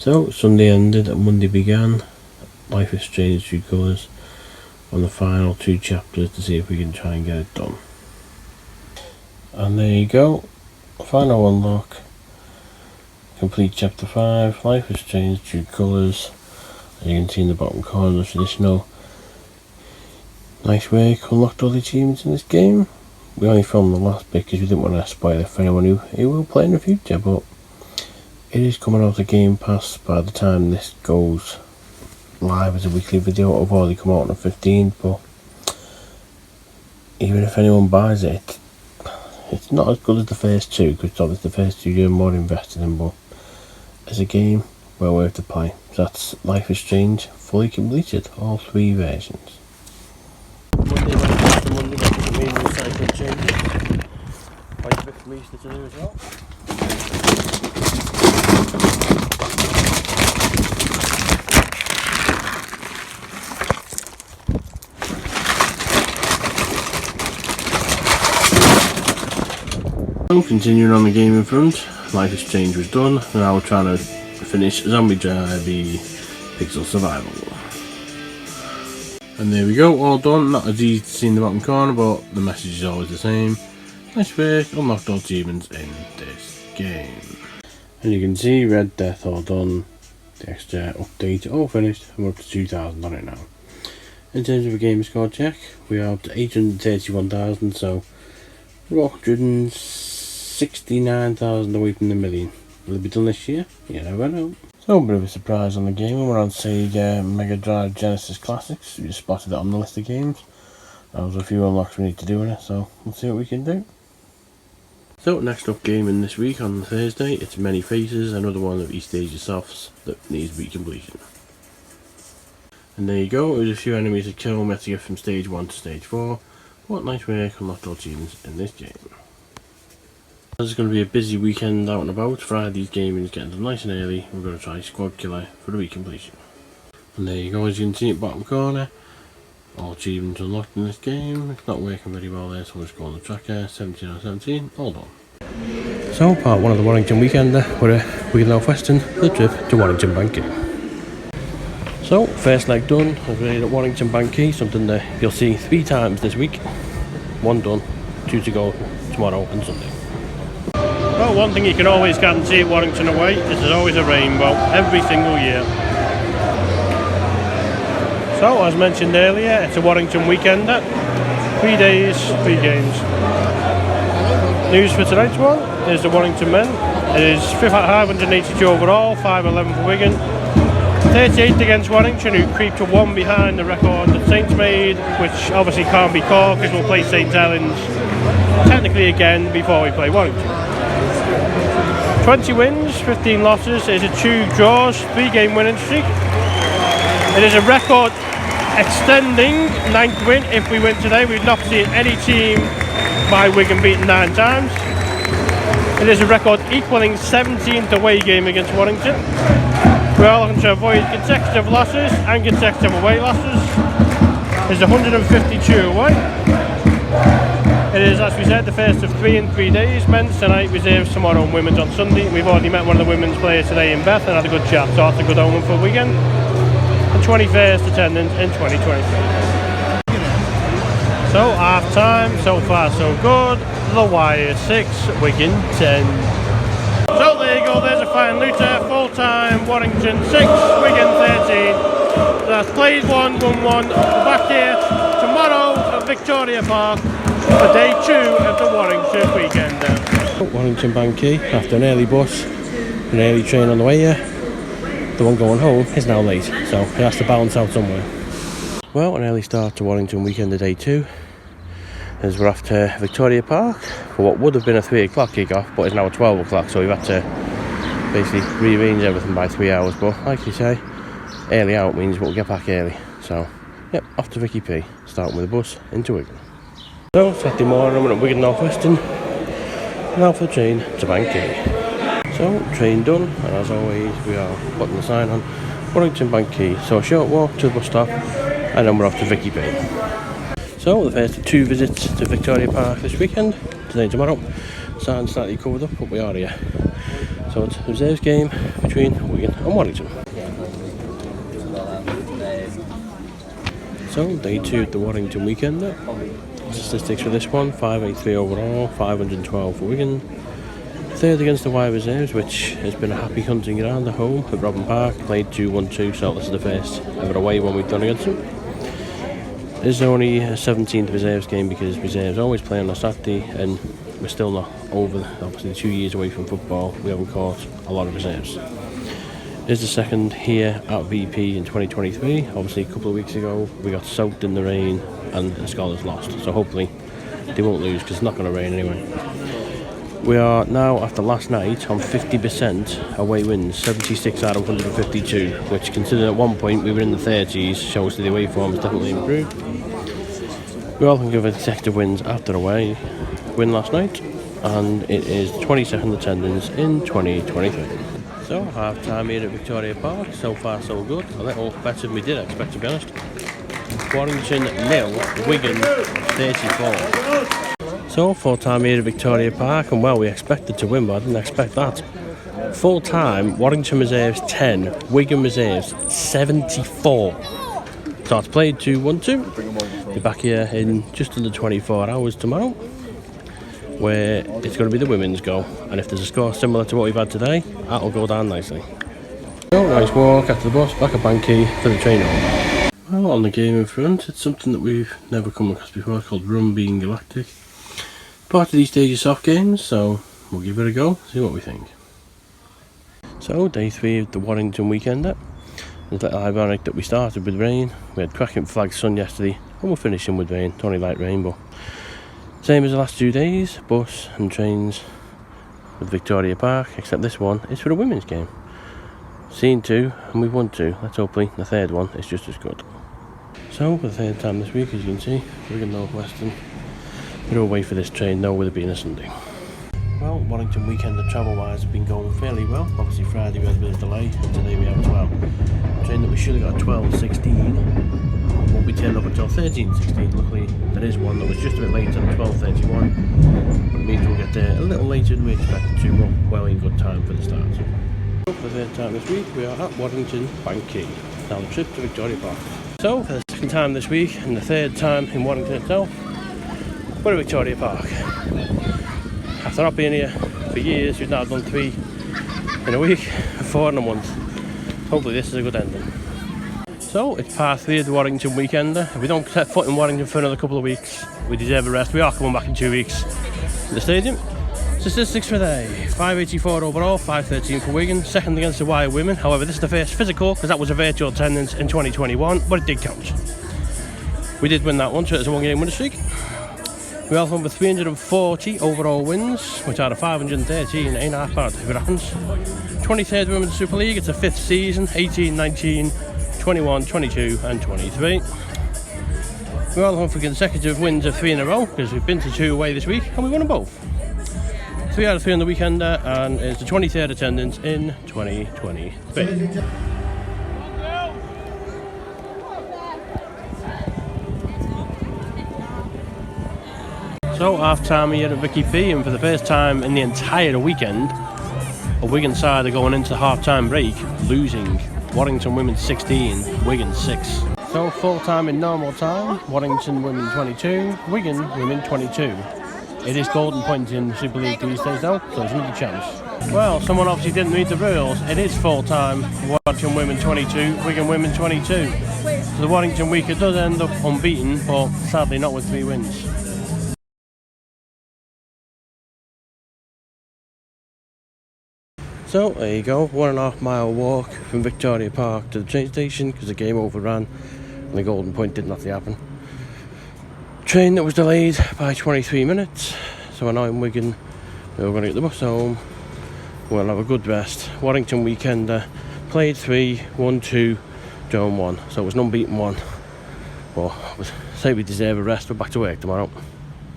So, Sunday ended and Monday began. Life is Strange True Colours on the final 2 chapters to see if we can try and get it done. And there you go, final unlock, complete chapter 5, Life is Strange True Colours. As you can see in the bottom corner, the traditional nice work, unlocked all the achievements in this game. We only filmed the last bit because we didn't want to spoil it for anyone who will play in the future, but it is coming out of Game Pass by the time this goes live as a weekly video. It'll already come out on the 15th, but even if anyone buys it, it's not as good as the first 2, because obviously the first 2 you're more invested in, but as a game, well worth the play. So that's Life is Strange, fully completed, all 3 versions. Monday got the main recycling changes. Quite a bit for me to do as well. Continuing on the game in front, Life is Strange was done, and now we're trying to finish Zombie Derby Pixel Survival. And there we go, all done. Not as easy to see in the bottom corner, but the message is always the same. Nice work, unlocked all achievements in this game. And you can see Red Death all done, the extra update all finished, and we're up to 2,000 on it now. In terms of a game score check, we are up to 831,000, so we're 169,000 away from the million. Will it be done this year? You never know. So a bit of a surprise on the game, we're on Sega Mega Drive Genesis Classics. We just spotted it on the list of games. There's a few unlocks we need to do in it, so we'll see what we can do. So next up gaming this week on Thursday, it's Many Faces, another one of East Asia Softs that needs recompletion. And there you go, there's a few enemies to kill, we have to get from stage 1 to stage 4. What nice work, unlocked all achievements in this game. There's going to be a busy weekend out and about. Friday's gaming is getting done nice and early. We're going to try Squad Killer for the recompletion. And there you go, as you can see at the bottom corner, all achievements unlocked in this game. It's not working very well there, so we'll just go on the tracker, 17 out of 17, all done. So part 1 of the Warrington weekender, we're Wigan North Western, the trip to Warrington Bank. So first leg done, we're at Warrington Bank, something that you'll see 3 times this week. 1 done, 2 to go tomorrow and Sunday. Well, one thing you can always guarantee at Warrington away is there's always a rainbow, every single year. So, as mentioned earlier, it's a Warrington weekender. 3 days, 3 games. News for tonight's one is the Warrington men. It is 582 overall, 511 for Wigan. 38th against Warrington, who creep to 1 behind the record that Saints made, which obviously can't be caught because we'll play St Helens technically again before we play Warrington. 20 wins, 15 losses, it is a 2 draws, 3-game winning streak. It is a record extending 9th win. If we win today, we've not seen any team by Wigan beaten 9 times. It is a record equaling 17th away game against Warrington. We are looking to avoid consecutive losses and consecutive away losses. It is 152 away. It is, as we said, the first of 3 in 3 days. Men's tonight, reserves tomorrow, and women's on Sunday. We've already met one of the women's players today in Beth and had a good chat, so that's a good omen for Wigan. And 21st attendance in 2023. So half time, so far so good. The Wire 6, Wigan 10. So there you go, there's a fine looter. Full time, Warrington 6, Wigan 13. That's played 1, won 1. Back here tomorrow at Victoria Park for day 2 of the Warrington weekend. Warrington Banky, after an early bus, an early train on the way here, the one going home is now late, so it has to balance out somewhere. Well, an early start to Warrington weekend of day 2, as we're off to Victoria Park for what would have been a 3 o'clock kick-off, but is now a 12 o'clock, so we've had to basically rearrange everything by 3 hours, but like you say, early out means we'll get back early. So, yep, off to Vicky P, starting with the bus into Wigan. So, Saturday morning, I'm at Wigan North Western, now for the train to Banky. So, train done, and as always, we are putting the sign on Warrington Banky. So, a short walk to the bus stop, and then we're off to Vicky P. So, the first of 2 visits to Victoria Park this weekend, today and tomorrow. Sign slightly covered up, but we are here. So it's a reserves game between Wigan and Warrington. So day 2 of the Warrington weekend. Statistics for this one: 583 overall, 512 for Wigan. Third against the wide reserves, which has been a happy hunting ground at home at Robin Park. Played 2-1-2, so this is the first ever away one we've done against them. This is only a 17th reserves game because reserves always play on a Saturday, and we're still not over, obviously 2 years away from football. We haven't caught a lot of reserves. This is the second here at VP in 2023. Obviously a couple of weeks ago we got soaked in the rain and the Scholars lost, so hopefully they won't lose because it's not going to rain anyway. We are now, after last night, on 50% away wins, 76 out of 152, which, considering at one point we were in the 30s, shows that the away form has definitely improved. We all can give consecutive wins after away win last night, and it is 22nd attendance in 2023. So, half time here at Victoria Park. So far so good, a little better than we did expect, to be honest. Warrington 0, Wigan 34. So, full time here at Victoria Park, and well, we expected to win, but I didn't expect that. Full time, Warrington reserves 10, Wigan reserves 74. So it's played 2-1-2. Be back here in just under 24 hours tomorrow, where it's going to be the women's goal, and if there's a score similar to what we've had today, that'll go down nicely. So, nice walk after the bus, back at Banky for the train home. Well, on the game in front, it's something that we've never come across before. It's called Runbean Galactic. Part of these stages soft games, so we'll give it a go, see what we think. So, day 3 of the Warrington weekend. It's a little ironic that we started with rain. We had cracking flag sun yesterday, and we're finishing with rain. It's only light rain, but same as the last 2 days, bus and trains with Victoria Park, except this one is for the women's game. Seen 2 and we've won 2. Let's hopefully the third one is just as good. So, for the third time this week, as you can see, Wigan North Western. We're away for this train now, with it being a Sunday. Well, Warrington weekend and travel-wise have been going fairly well. Obviously Friday we had a bit of delay, and today we have 12. A train that we should have got 12:16 won't be turned up until 13:16. Luckily there is one that was just a bit later than 12:31. But it means we'll get there a little later than we expected to, but well in good time for the start. So for the third time this week we are at Warrington Banky, down the trip to Victoria Park. So for the second time this week and the third time in Warrington itself, we're at Victoria Park. After not being here for years, we've now done 3 in a week, 4 in a month. Hopefully this is a good ending. So it's part 3 of the Warrington weekend. If we don't set foot in Warrington for another couple of weeks, we deserve a rest. We are coming back in 2 weeks to the stadium. Statistics for the day: 584 overall, 513 for Wigan. Second against the Wire women. However, this is the first physical because that was a virtual attendance in 2021, but it did count. We did win that one, so it's a 1-game winning streak. We also have 340 overall wins, which are a 513, ain't half bad if it happens. 23rd Women's Super League, it's a 5th season, 18, 19, 21, 22 and 23. We're all home for consecutive wins of 3 in a row, because we've been to 2 away this week, and we won them both. 3 out of 3 on the weekend, and it's the 23rd attendance in 2023. So, half time here at Vicky P, and for the first time in the entire weekend, a Wigan side are going into the half time break losing. Warrington women 16, Wigan 6. So, full time in normal time, Warrington women 22, Wigan women 22. It is golden point in the Super League these days though, so there's another chance. Well, someone obviously didn't read the rules. It is full time, Warrington women 22, Wigan women 22. So the Warrington week it does end up unbeaten, but sadly not with 3 wins. So there you go, 1.5 mile walk from Victoria Park to the train station because the game overran and the golden point didn't have to happen. Train that was delayed by 23 minutes, so we're now in Wigan. We're going to get the bus home, we'll have a good rest. Warrington weekend, played 3, won 2, drawn 1, so it was an unbeaten one. But I would say we deserve a rest, we're back to work tomorrow.